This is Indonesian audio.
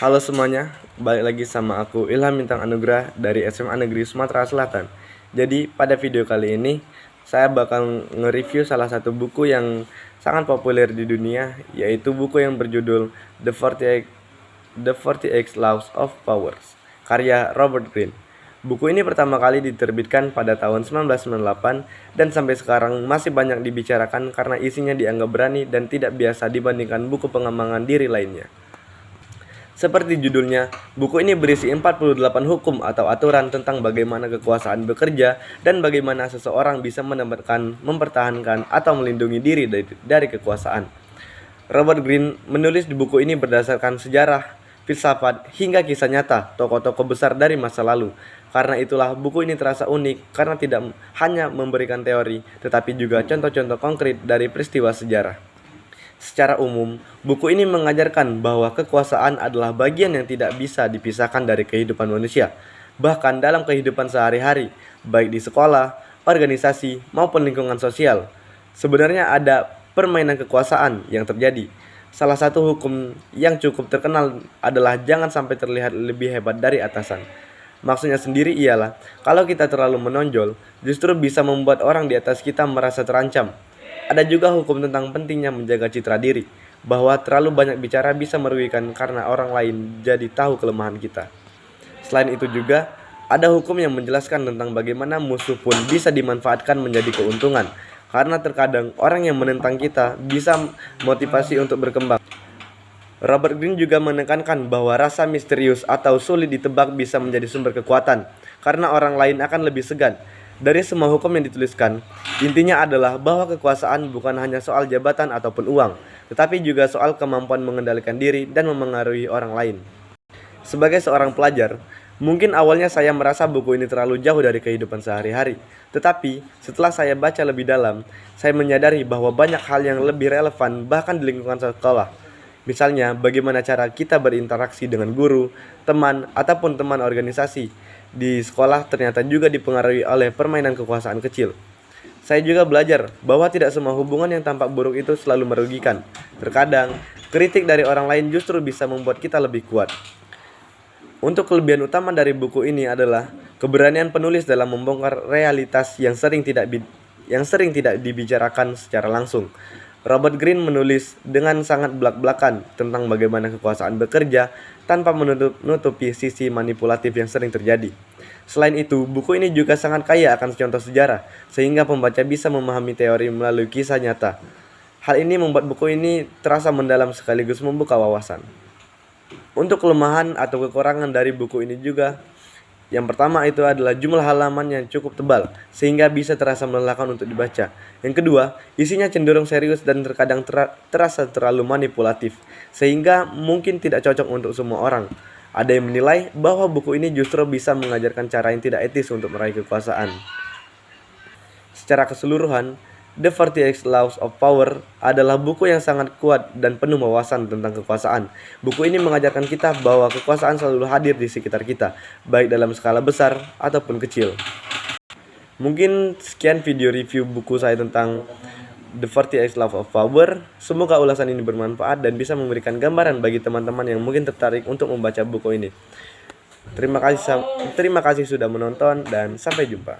Halo semuanya, balik lagi sama aku Ilham Bintang Anugrah dari SMA Negeri Sumatera Selatan. Jadi pada video kali ini saya bakal nge-review salah satu buku yang sangat populer di dunia, yaitu buku yang berjudul The 48 Laws of Power, karya Robert Greene. Buku ini pertama kali diterbitkan pada tahun 1998 dan sampai sekarang masih banyak dibicarakan karena isinya dianggap berani dan tidak biasa dibandingkan buku pengembangan diri lainnya. Seperti judulnya, buku ini berisi 48 hukum atau aturan tentang bagaimana kekuasaan bekerja dan bagaimana seseorang bisa mendapatkan, mempertahankan, atau melindungi diri dari kekuasaan. Robert Greene menulis di buku ini berdasarkan sejarah, filsafat, hingga kisah nyata tokoh-tokoh besar dari masa lalu. Karena itulah buku ini terasa unik karena tidak hanya memberikan teori, tetapi juga contoh-contoh konkret dari peristiwa sejarah. Secara umum, buku ini mengajarkan bahwa kekuasaan adalah bagian yang tidak bisa dipisahkan dari kehidupan manusia, bahkan dalam kehidupan sehari-hari, baik di sekolah, organisasi, maupun lingkungan sosial. Sebenarnya ada permainan kekuasaan yang terjadi. Salah satu hukum yang cukup terkenal adalah jangan sampai terlihat lebih hebat dari atasan. Maksudnya sendiri ialah, kalau kita terlalu menonjol, justru bisa membuat orang di atas kita merasa terancam. Ada juga hukum tentang pentingnya menjaga citra diri, bahwa terlalu banyak bicara bisa merugikan karena orang lain jadi tahu kelemahan kita. Selain itu juga, ada hukum yang menjelaskan tentang bagaimana musuh pun bisa dimanfaatkan menjadi keuntungan, karena terkadang orang yang menentang kita bisa motivasi untuk berkembang. Robert Greene juga menekankan bahwa rasa misterius atau sulit ditebak bisa menjadi sumber kekuatan, karena orang lain akan lebih segan. Dari semua hukum yang dituliskan, intinya adalah bahwa kekuasaan bukan hanya soal jabatan ataupun uang, tetapi juga soal kemampuan mengendalikan diri dan memengaruhi orang lain. Sebagai seorang pelajar, mungkin awalnya saya merasa buku ini terlalu jauh dari kehidupan sehari-hari. Tetapi, setelah saya baca lebih dalam, saya menyadari bahwa banyak hal yang lebih relevan bahkan di lingkungan sekolah. Misalnya, bagaimana cara kita berinteraksi dengan guru, teman, ataupun teman organisasi di sekolah ternyata juga dipengaruhi oleh permainan kekuasaan kecil. Saya juga belajar bahwa tidak semua hubungan yang tampak buruk itu selalu merugikan. Terkadang, kritik dari orang lain justru bisa membuat kita lebih kuat. Untuk kelebihan utama dari buku ini adalah keberanian penulis dalam membongkar realitas yang sering tidak dibicarakan secara langsung. Robert Greene menulis dengan sangat belak-belakan tentang bagaimana kekuasaan bekerja tanpa menutupi sisi manipulatif yang sering terjadi. Selain itu, buku ini juga sangat kaya akan contoh sejarah, sehingga pembaca bisa memahami teori melalui kisah nyata. Hal ini membuat buku ini terasa mendalam sekaligus membuka wawasan. Untuk kelemahan atau kekurangan dari buku ini juga, yang pertama itu adalah jumlah halaman yang cukup tebal, sehingga bisa terasa melelahkan untuk dibaca. Yang kedua, isinya cenderung serius dan terkadang terasa terlalu manipulatif, sehingga mungkin tidak cocok untuk semua orang. Ada yang menilai bahwa buku ini justru bisa mengajarkan cara yang tidak etis untuk meraih kekuasaan. Secara keseluruhan, The 48 Laws of Power adalah buku yang sangat kuat dan penuh wawasan tentang kekuasaan. Buku ini mengajarkan kita bahwa kekuasaan selalu hadir di sekitar kita, baik dalam skala besar ataupun kecil. Mungkin sekian video review buku saya tentang The 48 Laws of Power. Semoga ulasan ini bermanfaat dan bisa memberikan gambaran bagi teman-teman yang mungkin tertarik untuk membaca buku ini. Terima kasih sudah menonton dan sampai jumpa.